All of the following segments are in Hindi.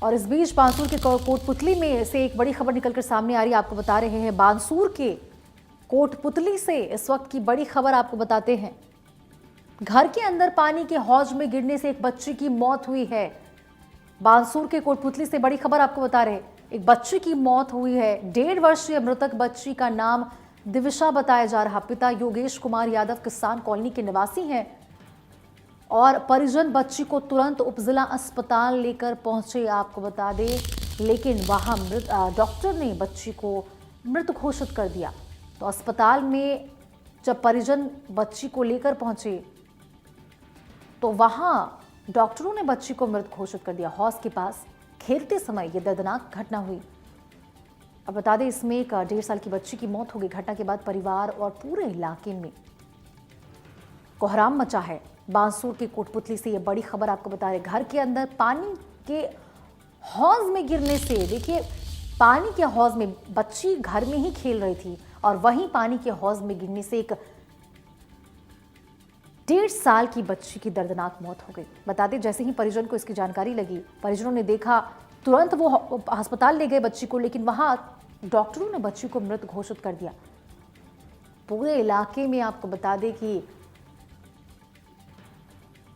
और इस बीच बांसुर के कोटपुतली में से एक बड़ी खबर निकलकर सामने आ रही है। आपको बता रहे हैं बांसुर के कोटपुतली से इस वक्त की बड़ी खबर आपको बताते हैं। घर के अंदर पानी के हौज में गिरने से एक बच्ची की मौत हुई है। बांसुर के कोटपुतली से बड़ी खबर आपको बता रहे हैं, एक बच्ची की मौत हुई है। 1.5 वर्षीय मृतक बच्ची का नाम दिविशा बताया जा रहा। पिता योगेश कुमार यादव किसान कॉलोनी के निवासी हैं और परिजन बच्ची को तुरंत उपजिला अस्पताल लेकर पहुंचे। आपको बता दें, लेकिन वहां डॉक्टर ने बच्ची को मृत घोषित कर दिया। तो अस्पताल में जब परिजन बच्ची को लेकर पहुंचे तो वहां डॉक्टरों ने बच्ची को मृत घोषित कर दिया। हौज के पास खेलते समय यह दर्दनाक घटना हुई। अब बता दें, इसमें एक 1.5 साल की बच्ची की मौत हो गई। घटना के बाद परिवार और पूरे इलाके में कोहराम मचा है। बांसुर के कोटपुतली से यह बड़ी खबर आपको बता रहे, घर के अंदर पानी के हौज में गिरने से, देखिए पानी के हौज में बच्ची घर में ही खेल रही थी और वहीं पानी के हौज में गिरने से एक 1.5 साल की बच्ची की दर्दनाक मौत हो गई। बता दें, जैसे ही परिजन को इसकी जानकारी लगी, परिजनों ने देखा, तुरंत वो अस्पताल ले गए बच्ची को, लेकिन वहां डॉक्टरों ने बच्ची को मृत घोषित कर दिया। पूरे इलाके में आपको बता दें कि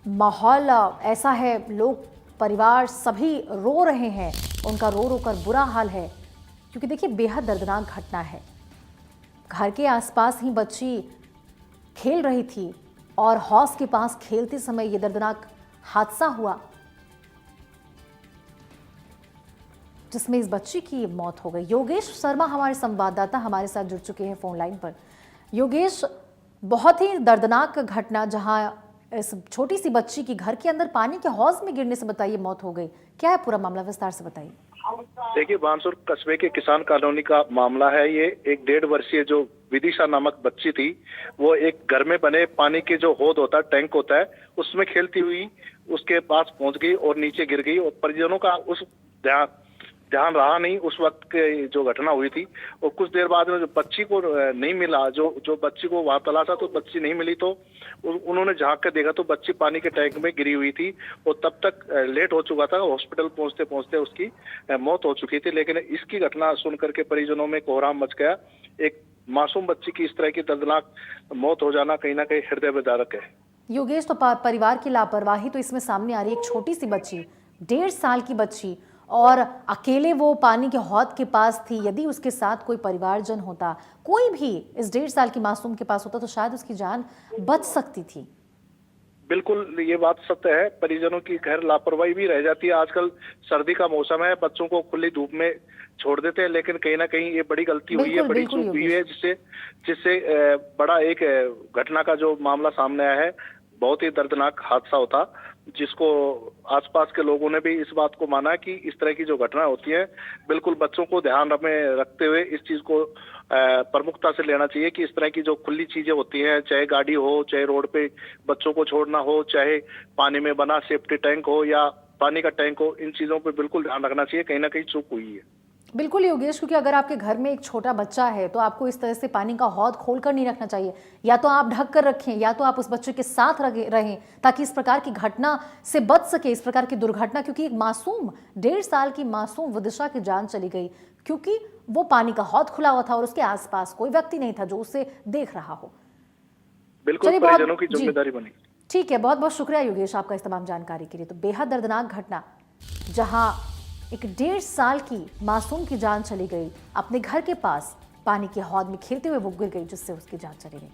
माहौल ऐसा है, लोग परिवार सभी रो रहे हैं, उनका रो रो कर बुरा हाल है, क्योंकि देखिए बेहद दर्दनाक घटना है। घर के आसपास ही बच्ची खेल रही थी और हौज के पास खेलते समय यह दर्दनाक हादसा हुआ, जिसमें इस बच्ची की मौत हो गई। योगेश शर्मा हमारे संवाददाता हमारे साथ जुड़ चुके हैं फोन लाइन पर। योगेश, बहुत ही दर्दनाक घटना, जहां इस छोटी सी बच्ची की घर के अंदर पानी के हौज में गिरने से बताइए मौत हो गई। क्या है पूरा मामला, विस्तार से बताइए। देखिए, बांसुर कस्बे के किसान कॉलोनी का मामला है। ये एक 1.5 वर्षीय जो विदिशा नामक बच्ची थी, वो एक घर में बने पानी के जो हौद होता है, टैंक होता है, उसमें खेलती हुई उसके पास पहुंच गई और नीचे गिर गई। और परिजनों का उस ध्यान रहा नहीं उस वक्त के जो घटना हुई थी। और कुछ देर बाद में जो बच्ची को नहीं मिला, जो बच्ची को वहां तलाशा तो बच्ची नहीं मिली, तो उन्होंने झांक कर देखा तो बच्ची पानी के टैंक में गिरी हुई थी और तब तक लेट हो चुका था। हॉस्पिटल पहुंचते पहुंचते उसकी मौत हो चुकी थी। लेकिन इसकी घटना सुनकर के परिजनों में कोहराम मच गया। एक मासूम बच्ची की इस तरह की दर्दनाक मौत हो जाना कहीं ना कहीं हृदय विदारक है। योगेश, तो परिवार की लापरवाही तो इसमें सामने आ रही है। एक छोटी सी बच्ची, 1.5 साल की बच्ची, और अकेले वो पानी के हौद के पास थी। यदि उसके साथ कोई परिवारजन होता, कोई भी इस 1.5 साल की मासूम के पास होता, तो शायद उसकी जान बच सकती थी। बिल्कुल, ये बात सत्य है। परिजनों की खैर लापरवाही भी रह जाती है। आजकल सर्दी का मौसम है, बच्चों को खुली धूप में छोड़ देते हैं, लेकिन कहीं ना कहीं ये बड़ी गलती हुई है, बड़ी चूक हुई है, जिससे बड़ा एक घटना का जो मामला सामने आया है, बहुत ही दर्दनाक हादसा होता, जिसको आसपास के लोगों ने भी इस बात को माना कि इस तरह की जो घटना होती है, बिल्कुल बच्चों को ध्यान में रखते हुए इस चीज को प्रमुखता से लेना चाहिए कि इस तरह की जो खुली चीजें होती हैं, चाहे गाड़ी हो, चाहे रोड पे बच्चों को छोड़ना हो, चाहे पानी में बना सेफ्टी टैंक हो या पानी का टैंक हो, इन चीजों पे बिल्कुल ध्यान रखना चाहिए। कहीं ना कहीं चूक हुई है। बिल्कुल योगेश, क्योंकि अगर आपके घर में एक छोटा बच्चा है तो आपको इस तरह से पानी का हौद खोलकर नहीं रखना चाहिए। या तो आप ढक कर रखें, या तो आप उस बच्चे के साथ रहें, ताकि इस प्रकार की घटना से बच सके, इस प्रकार की दुर्घटना। क्योंकि एक मासूम 1.5 साल की मासूम विदिशा की जान चली गई, क्योंकि वो पानी का हौद खुला हुआ था और उसके आसपास कोई व्यक्ति नहीं था जो उसे देख रहा हो। बिल्कुल परिजनों की जिम्मेदारी बनी। ठीक है, बहुत बहुत शुक्रिया योगेश आपका इस तमाम जानकारी के लिए। तो बेहद दर्दनाक घटना, जहां एक 1.5 साल की मासूम की जान चली गई, अपने घर के पास पानी के हौद में खेलते हुए वो गिर गई, जिससे उसकी जान चली गई।